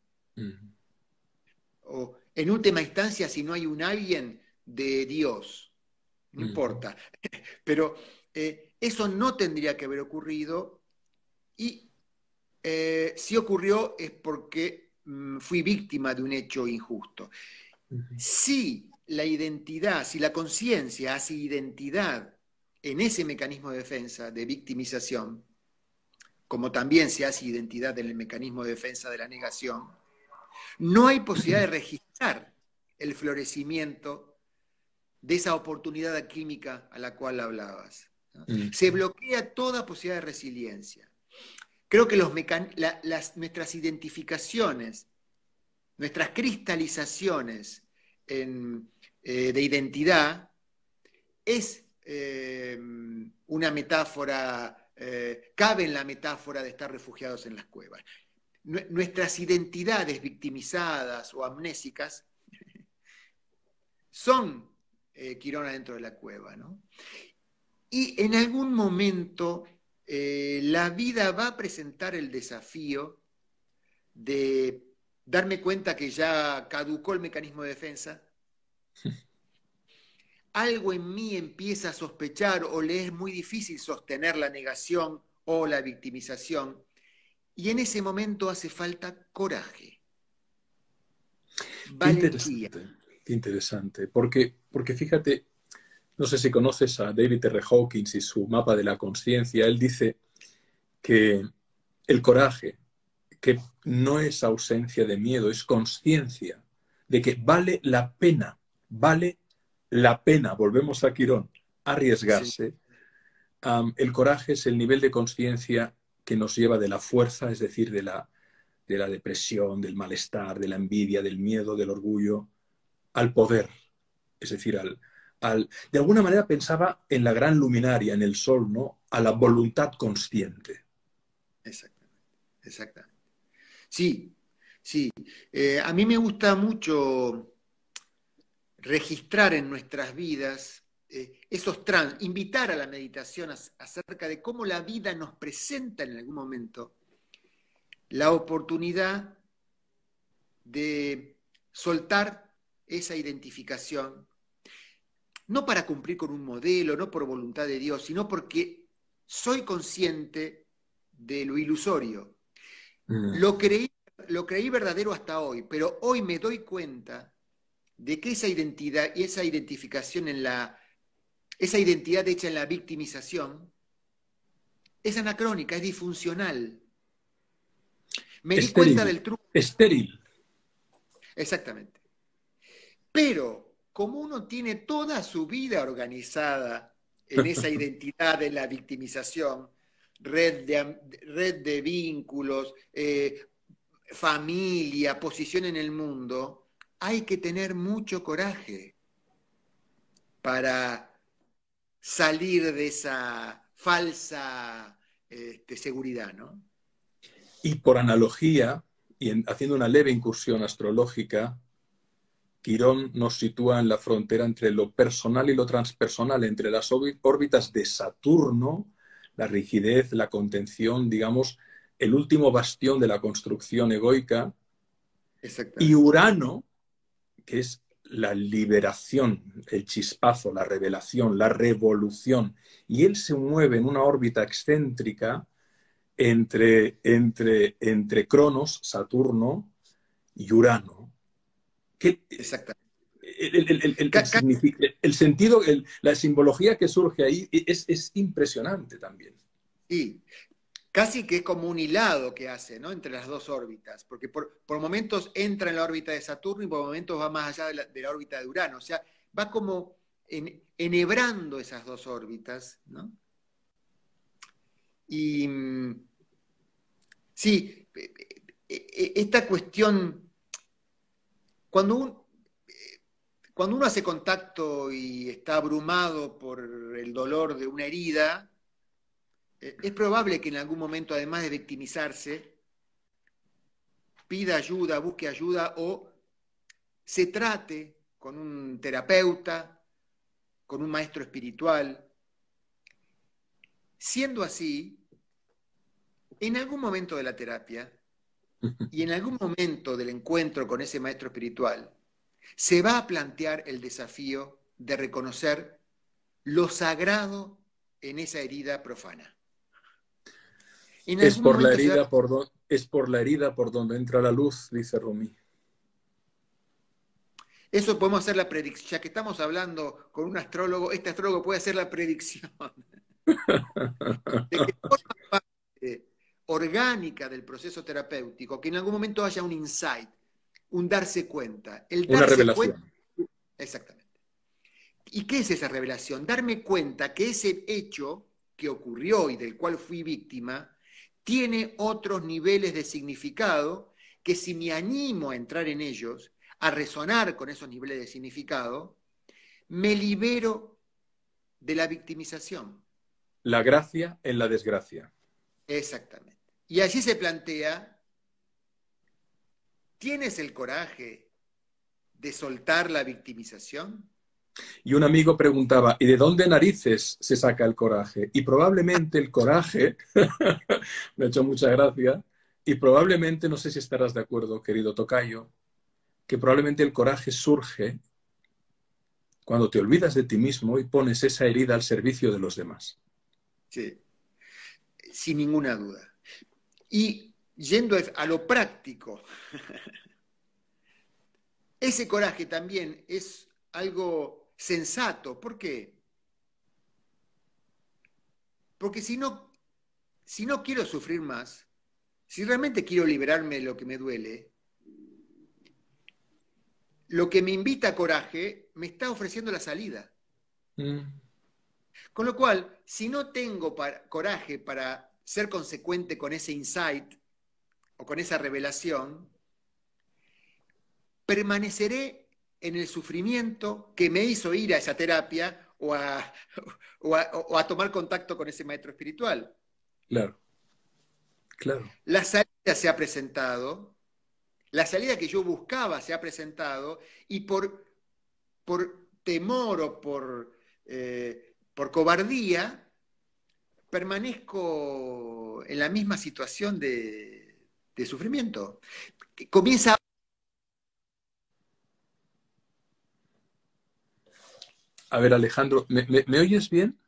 O en última instancia, si no hay un alguien, de Dios. No importa. Pero eso no tendría que haber ocurrido, y si ocurrió es porque fui víctima de un hecho injusto. Si la identidad, si la conciencia hace identidad en ese mecanismo de defensa, de victimización, como también se hace identidad en el mecanismo de defensa de la negación, no hay posibilidad de registrar el florecimiento de esa oportunidad química a la cual hablabas, ¿no? Se bloquea toda posibilidad de resiliencia. Creo que nuestras identificaciones, nuestras cristalizaciones de identidad es una metáfora, cabe en la metáfora de estar refugiados en las cuevas. Nuestras identidades victimizadas o amnésicas son Quirón adentro de la cueva, ¿no? Y en algún momento la vida va a presentar el desafío de darme cuenta que ya caducó el mecanismo de defensa. Algo en mí empieza a sospechar o le es muy difícil sostener la negación o la victimización. Y en ese momento hace falta coraje, valentía. Qué interesante. Porque fíjate, no sé si conoces a David R. Hawkins y su mapa de la consciencia. Él dice que el coraje, que no es ausencia de miedo, es consciencia de que vale la pena, volvemos a Quirón, arriesgarse, El coraje es el nivel de conciencia que nos lleva de la fuerza, es decir, de la depresión, del malestar, de la envidia, del miedo, del orgullo, al poder. Es decir, de alguna manera pensaba en la gran luminaria, en el sol, ¿no? A la voluntad consciente. Exactamente, exactamente. Sí, sí. A mí me gusta mucho registrar en nuestras vidas esos invitar a la meditación acerca de cómo la vida nos presenta en algún momento la oportunidad de soltar esa identificación, no para cumplir con un modelo, no por voluntad de Dios, sino porque soy consciente de lo ilusorio. Lo creí verdadero hasta hoy, pero hoy me doy cuenta de que esa identidad y esa identificación esa identidad hecha en la victimización es anacrónica, es disfuncional. Me di cuenta del truco. Estéril. Exactamente. Pero como uno tiene toda su vida organizada en esa identidad de la victimización, red de vínculos, familia, posición en el mundo, hay que tener mucho coraje para salir de esa falsa seguridad, ¿no? Y por analogía, y haciendo una leve incursión astrológica, Quirón nos sitúa en la frontera entre lo personal y lo transpersonal, entre las órbitas de Saturno, la rigidez, la contención, digamos, el último bastión de la construcción egoica, y Urano, que es la liberación, el chispazo, la revelación, la revolución, y él se mueve en una órbita excéntrica entre Cronos, Saturno y Urano. Exactamente. El sentido, la simbología que surge ahí es impresionante también. Sí, casi que es como un hilado que hace, ¿no? Entre las dos órbitas, porque por momentos entra en la órbita de Saturno y por momentos va más allá de la órbita de Urano. O sea, va como enhebrando esas dos órbitas, ¿no? Y sí, esta cuestión, cuando uno hace contacto y está abrumado por el dolor de una herida, es probable que en algún momento, además de victimizarse, pida ayuda, busque ayuda o se trate con un terapeuta, con un maestro espiritual. Siendo así, en algún momento de la terapia y en algún momento del encuentro con ese maestro espiritual, se va a plantear el desafío de reconocer lo sagrado en esa herida profana. Es por la herida por donde entra la luz, dice Rumi. Eso podemos hacer la predicción, ya que estamos hablando con un astrólogo, este astrólogo puede hacer la predicción de que forma parte orgánica del proceso terapéutico, que en algún momento haya un insight, un darse cuenta. El darse Una revelación. Cuenta, exactamente. ¿Y qué es esa revelación? Darme cuenta que ese hecho que ocurrió y del cual fui víctima tiene otros niveles de significado que si me animo a entrar en ellos, a resonar con esos niveles de significado, me libero de la victimización. La gracia en la desgracia. Exactamente. Y allí se plantea, ¿tienes el coraje de soltar la victimización? Y un amigo preguntaba, ¿y de dónde narices se saca el coraje? Y probablemente el coraje, me ha hecho mucha gracia, y probablemente, no sé si estarás de acuerdo, querido tocayo, que probablemente el coraje surge cuando te olvidas de ti mismo y pones esa herida al servicio de los demás. Sí, sin ninguna duda. Y yendo a lo práctico, ese coraje también es algo sensato. ¿Por qué? Porque si no quiero sufrir más, si realmente quiero liberarme de lo que me duele, lo que me invita a coraje me está ofreciendo la salida. Con lo cual, si no tengo coraje para ser consecuente con ese insight o con esa revelación, permaneceré en el sufrimiento que me hizo ir a esa terapia o a tomar contacto con ese maestro espiritual. Claro, claro. La salida se ha presentado, la salida que yo buscaba se ha presentado, y por temor o por cobardía, permanezco en la misma situación de sufrimiento. Comienza. A ver, Alejandro, ¿me oyes bien?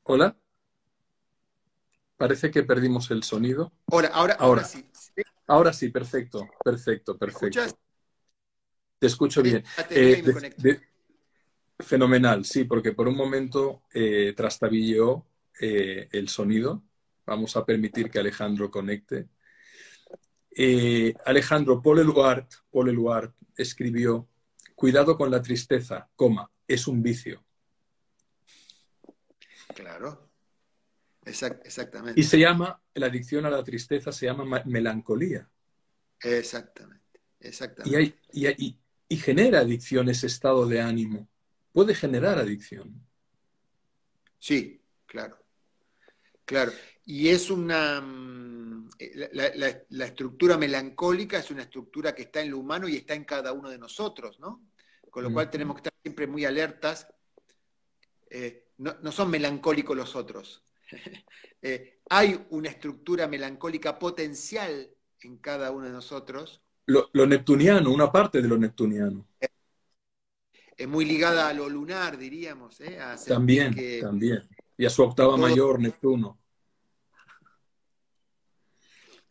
¿Hola? Parece que perdimos el sonido. Ahora sí. Ahora sí, perfecto, perfecto, ¿Me escuchas? perfecto. Te escucho bien. Batería y me conecto. Fenomenal, sí, porque por un momento trastabilleó el sonido. Vamos a permitir que Alejandro conecte. Alejandro, Paul Eluard escribió: cuidado con la tristeza, es un vicio. Claro, exactamente. Y se llama, la adicción a la tristeza se llama melancolía. Exactamente, exactamente. Y genera adicción ese estado de ánimo. Puede generar adicción. Sí, claro. Claro. Y es una. La estructura melancólica es una estructura que está en lo humano y está en cada uno de nosotros, ¿no? Con lo cual tenemos que estar siempre muy alertas. No son melancólicos los otros. Hay una estructura melancólica potencial en cada uno de nosotros. Lo neptuniano, una parte de lo neptuniano. Muy ligada a lo lunar, diríamos, a sentir También, que también. Y a su octava todo, mayor, Neptuno.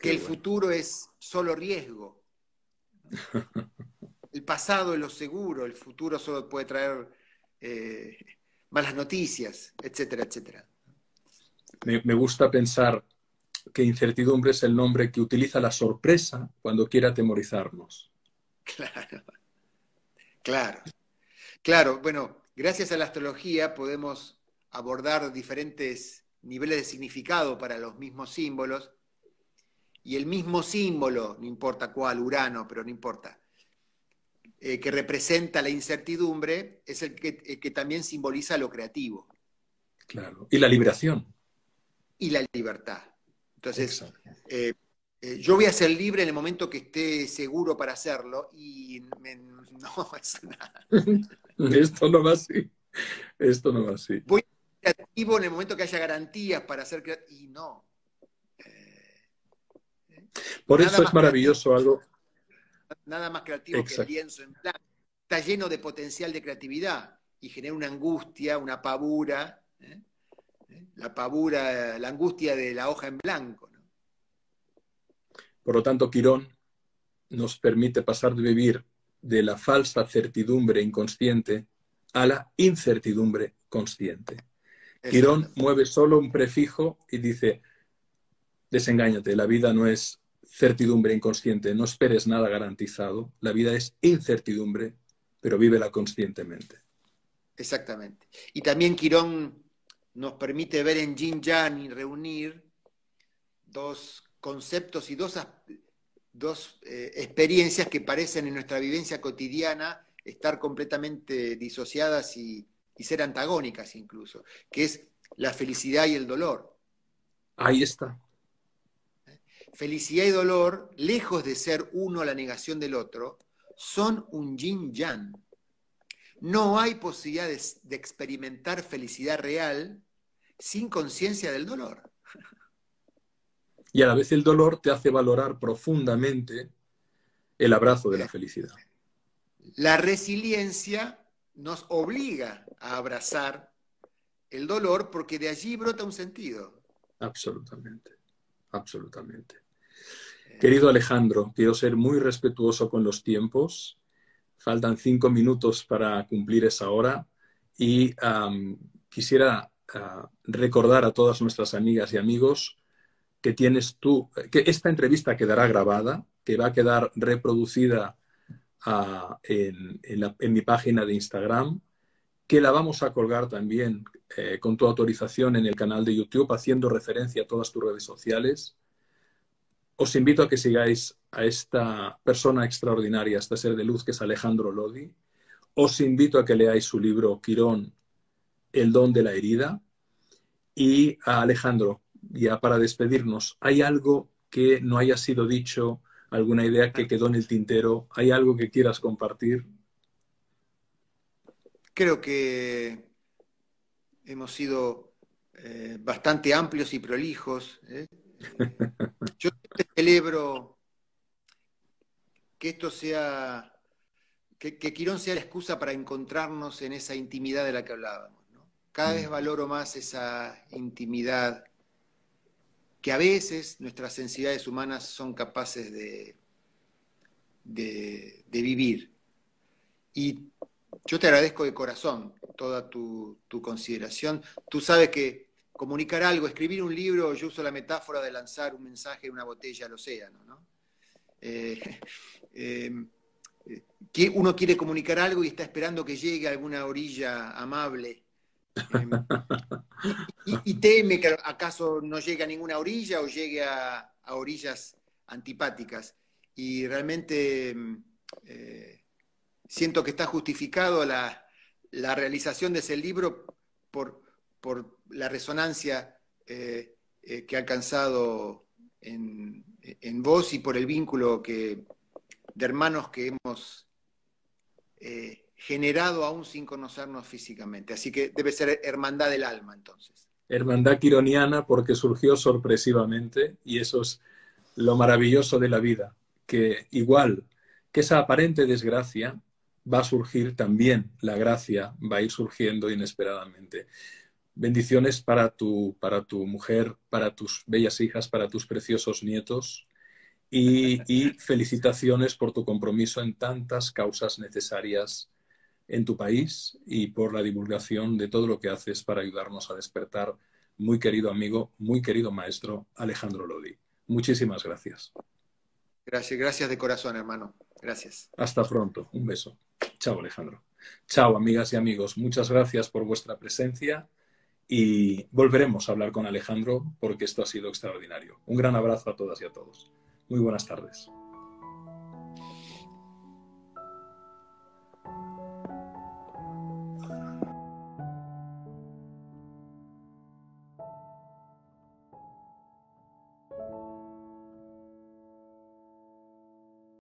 que el futuro es solo riesgo. El pasado es lo seguro, el futuro solo puede traer malas noticias, etcétera, etcétera. Me gusta pensar que incertidumbre es el nombre que utiliza la sorpresa cuando quiere atemorizarnos. Claro, claro. Claro, bueno, gracias a la astrología podemos abordar diferentes niveles de significado para los mismos símbolos, y el mismo símbolo, no importa cuál, Urano, pero no importa, que representa la incertidumbre, es el que también simboliza lo creativo. Claro. Y la liberación. Y la libertad. Entonces, yo voy a ser libre en el momento que esté seguro para hacerlo, y no es nada. Esto no va así. Esto no va así. Voy a ser creativo en el momento que haya garantías para ser creativo, y no. Por eso es maravilloso algo. Nada más creativo que el lienzo en blanco. Está lleno de potencial de creatividad y genera una angustia, una pavura. La pavura, la angustia de la hoja en blanco, ¿no? Por lo tanto, Quirón nos permite pasar de vivir de la falsa certidumbre inconsciente a la incertidumbre consciente. Quirón mueve solo un prefijo y dice: desengáñate, la vida no es certidumbre inconsciente, no esperes nada garantizado, la vida es incertidumbre, pero vívela conscientemente. Exactamente. Y también Quirón nos permite ver en Yin Yang y reunir dos conceptos y dos experiencias que parecen en nuestra vivencia cotidiana estar completamente disociadas y ser antagónicas incluso, que es la felicidad y el dolor. Ahí está. Felicidad y dolor, lejos de ser uno la negación del otro, son un yin-yang. No hay posibilidad de experimentar felicidad real sin conciencia del dolor. Y a la vez el dolor te hace valorar profundamente el abrazo de la felicidad. La resiliencia nos obliga a abrazar el dolor porque de allí brota un sentido. Absolutamente, absolutamente. Querido Alejandro, quiero ser muy respetuoso con los tiempos. Faltan 5 minutos para cumplir esa hora y quisiera recordar a todas nuestras amigas y amigos que tienes tú, que esta entrevista quedará grabada, que va a quedar reproducida en mi página de Instagram, que la vamos a colgar también con tu autorización en el canal de YouTube, haciendo referencia a todas tus redes sociales. Os invito a que sigáis a esta persona extraordinaria, a este ser de luz que es Alejandro Lodi. Os invito a que leáis su libro Quirón, El don de la herida. Y a Alejandro, ya para despedirnos, ¿hay algo que no haya sido dicho, alguna idea que quedó en el tintero? ¿Hay algo que quieras compartir? Creo que hemos sido bastante amplios y prolijos. Yo celebro que esto sea, que Quirón sea la excusa para encontrarnos en esa intimidad de la que hablábamos, ¿no? Cada vez valoro más esa intimidad que a veces nuestras sensibilidades humanas son capaces de vivir. Y yo te agradezco de corazón toda tu consideración. Tú sabes que comunicar algo, escribir un libro, yo uso la metáfora de lanzar un mensaje en una botella al océano, ¿no? Uno quiere comunicar algo y está esperando que llegue a alguna orilla amable. Y teme que acaso no llegue a ninguna orilla o llegue a orillas antipáticas. Y realmente siento que está justificado la realización de ese libro por la resonancia que ha alcanzado en vos y por el vínculo de hermanos que hemos generado aún sin conocernos físicamente. Así que debe ser hermandad del alma, entonces. Hermandad quironiana, porque surgió sorpresivamente, y eso es lo maravilloso de la vida, que igual que esa aparente desgracia, va a surgir también la gracia, va a ir surgiendo inesperadamente. Bendiciones para tu mujer, para tus bellas hijas, para tus preciosos nietos, y felicitaciones por tu compromiso en tantas causas necesarias en tu país y por la divulgación de todo lo que haces para ayudarnos a despertar. Muy querido amigo, muy querido maestro Alejandro Lodi. Muchísimas gracias. Gracias de corazón, hermano. Gracias. Hasta pronto. Un beso. Chao, Alejandro. Chao, amigas y amigos. Muchas gracias por vuestra presencia y volveremos a hablar con Alejandro porque esto ha sido extraordinario. Un gran abrazo a todas y a todos. Muy buenas tardes.